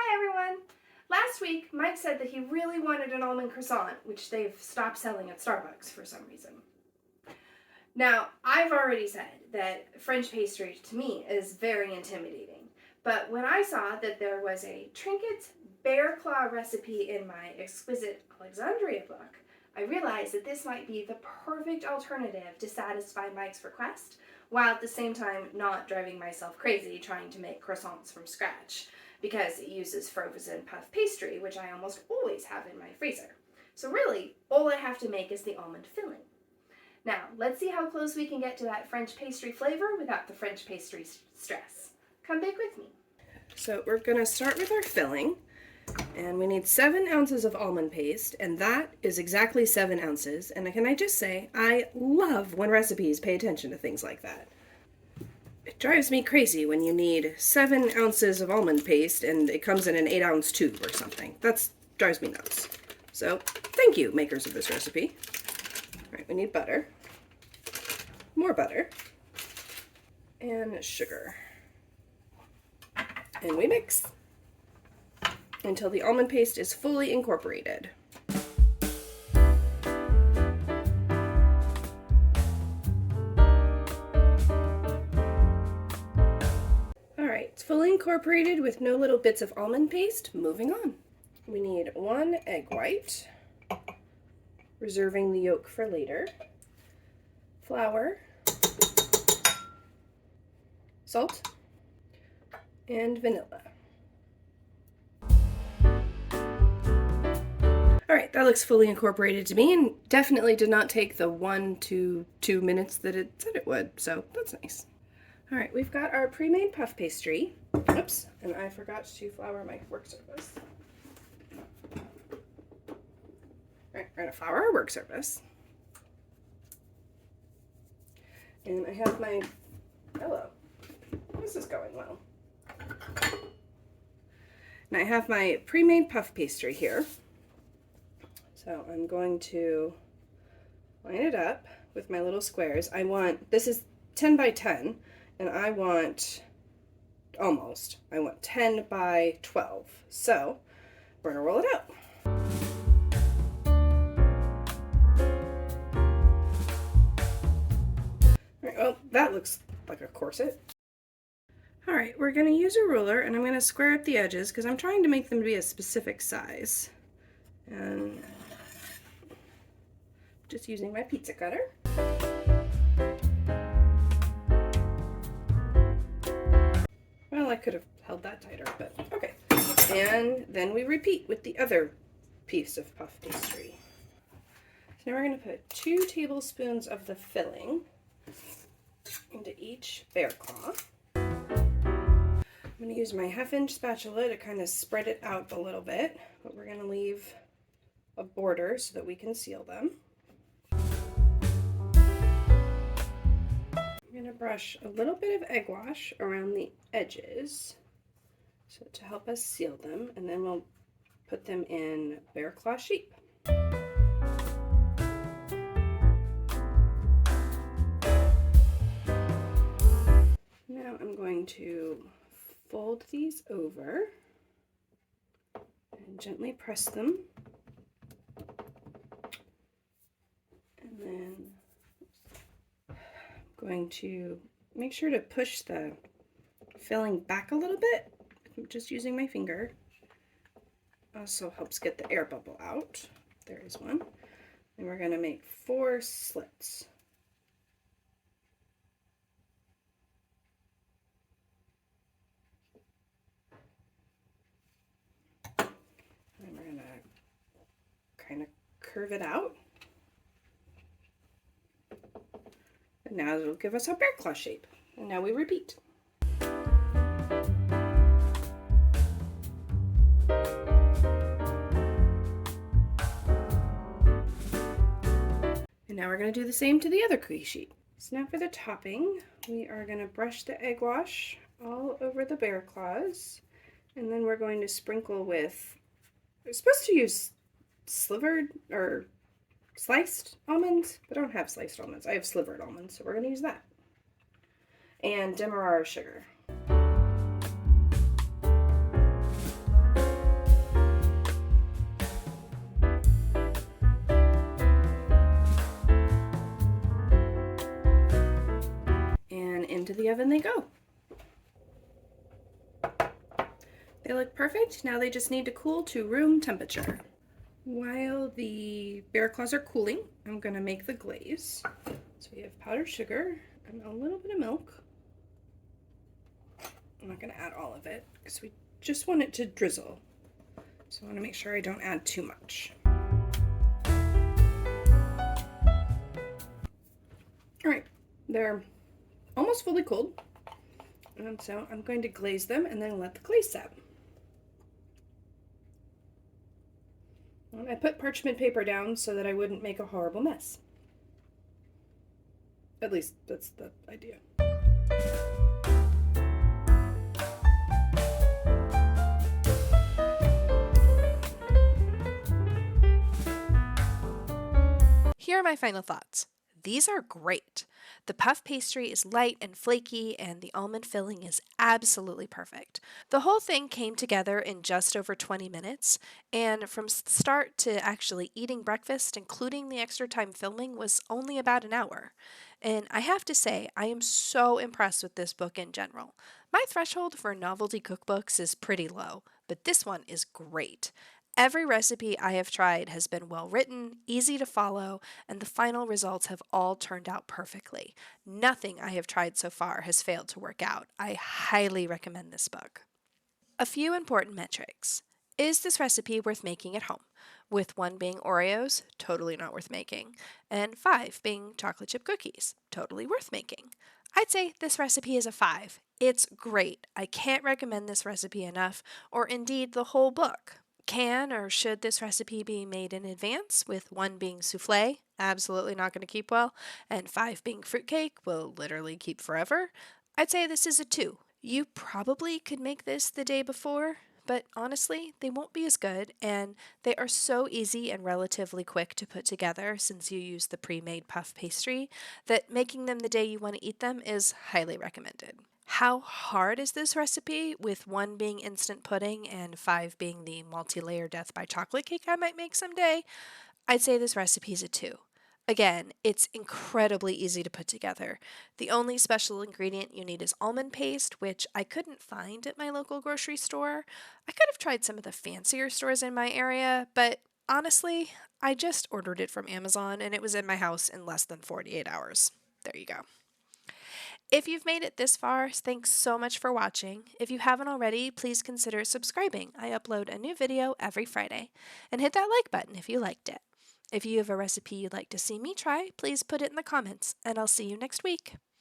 Hi everyone! Last week, Mike said that he really wanted an almond croissant, which they've stopped selling at Starbucks for some reason. Now, I've already said that French pastry to me is very intimidating, but when I saw that there was a Trinket bear claw recipe in my Exquisite Exandria book, I realized that this might be the perfect alternative to satisfy Mike's request, while at the same time not driving myself crazy trying to make croissants from scratch, because it uses frozen puff pastry, which I almost always have in my freezer. So really, all I have to make is the almond filling. Now, let's see how close we can get to that French pastry flavor without the French pastry stress. Come bake with me. So we're going to start with our filling, and we need 7 ounces of almond paste, and that is exactly 7 ounces. And can I just say, I love when recipes pay attention to things like that. It drives me crazy when you need 7 ounces of almond paste and it comes in an 8-ounce tube or something. That drives me nuts. So, thank you, makers of this recipe. All right, we need butter, more butter, and sugar. And we mix until the almond paste is fully incorporated. Alright, it's fully incorporated with no little bits of almond paste. Moving on. We need 1 egg white, reserving the yolk for later, flour, salt, and vanilla. Alright, that looks fully incorporated to me and definitely did not take the 1 to 2 minutes that it said it would, so that's nice. Alright, we've got our pre-made puff pastry. Oops, and I forgot to flour my work surface. Alright, we're going to flour our work surface. And I have my, hello, this is going well. And I have my pre-made puff pastry here. So I'm going to line it up with my little squares. This is 10 by 10, and I want 10 by 12. So we're gonna roll it out. All right, oh, that looks like a corset. All right, we're gonna use a ruler, and I'm gonna square up the edges because I'm trying to make them to be a specific size. And just using my pizza cutter. Well, I could have held that tighter, but okay. And then we repeat with the other piece of puff pastry. So now we're going to put 2 tablespoons of the filling into each bear claw. I'm going to use my 1/2-inch spatula to kind of spread it out a little bit, but we're going to leave a border so that we can seal them. I'm going to brush a little bit of egg wash around the edges to help us seal them, and then we'll put them in bear claw shape. Now I'm going to fold these over and gently press them, and then going to make sure to push the filling back a little bit. I'm just using my finger. Also helps get the air bubble out. There is one. And we're going to make 4 slits. And we're going to kind of curve it out. And now it'll give us our bear claw shape. And now we repeat. And now we're going to do the same to the other cookie sheet. So now for the topping, we are going to brush the egg wash all over the bear claws. And then we're going to sprinkle with, we're supposed to use slivered or sliced almonds, but I don't have sliced almonds. I have slivered almonds, so we're going to use that. And demerara sugar. the oven they go. They look perfect. Now they just need to cool to room temperature. While the bear claws are cooling, I'm gonna make the glaze. So we have powdered sugar and a little bit of milk. I'm not gonna add all of it because we just want it to drizzle. So I wanna make sure I don't add too much. All right, they're almost fully cooled. And so I'm going to glaze them and then let the glaze set. And I put parchment paper down so that I wouldn't make a horrible mess. At least that's the idea. Here are my final thoughts. These are great. The puff pastry is light and flaky, and the almond filling is absolutely perfect. The whole thing came together in just over 20 minutes, and from start to actually eating breakfast, including the extra time filming, was only about an hour. And I have to say, I am so impressed with this book in general. My threshold for novelty cookbooks is pretty low, but this one is great. Every recipe I have tried has been well written, easy to follow, and the final results have all turned out perfectly. Nothing I have tried so far has failed to work out. I highly recommend this book. A few important metrics. Is this recipe worth making at home? With 1 being Oreos, totally not worth making, and 5 being chocolate chip cookies, totally worth making. I'd say this recipe is a 5. It's great. I can't recommend this recipe enough, or indeed the whole book. Can or should this recipe be made in advance, with 1 being souffle, absolutely not going to keep well, and 5 being fruitcake, will literally keep forever? I'd say this is a 2. You probably could make this the day before, but honestly, they won't be as good, and they are so easy and relatively quick to put together since you use the pre-made puff pastry that making them the day you want to eat them is highly recommended. How hard is this recipe, with 1 being instant pudding and 5 being the multi-layer death by chocolate cake I might make someday? I'd say this recipe is a 2. Again, it's incredibly easy to put together. The only special ingredient you need is almond paste, which I couldn't find at my local grocery store. I could have tried some of the fancier stores in my area, but honestly, I just ordered it from Amazon and it was in my house in less than 48 hours. There you go. If you've made it this far, thanks so much for watching. If you haven't already, please consider subscribing. I upload a new video every Friday. And hit that like button if you liked it. If you have a recipe you'd like to see me try, please put it in the comments, and I'll see you next week.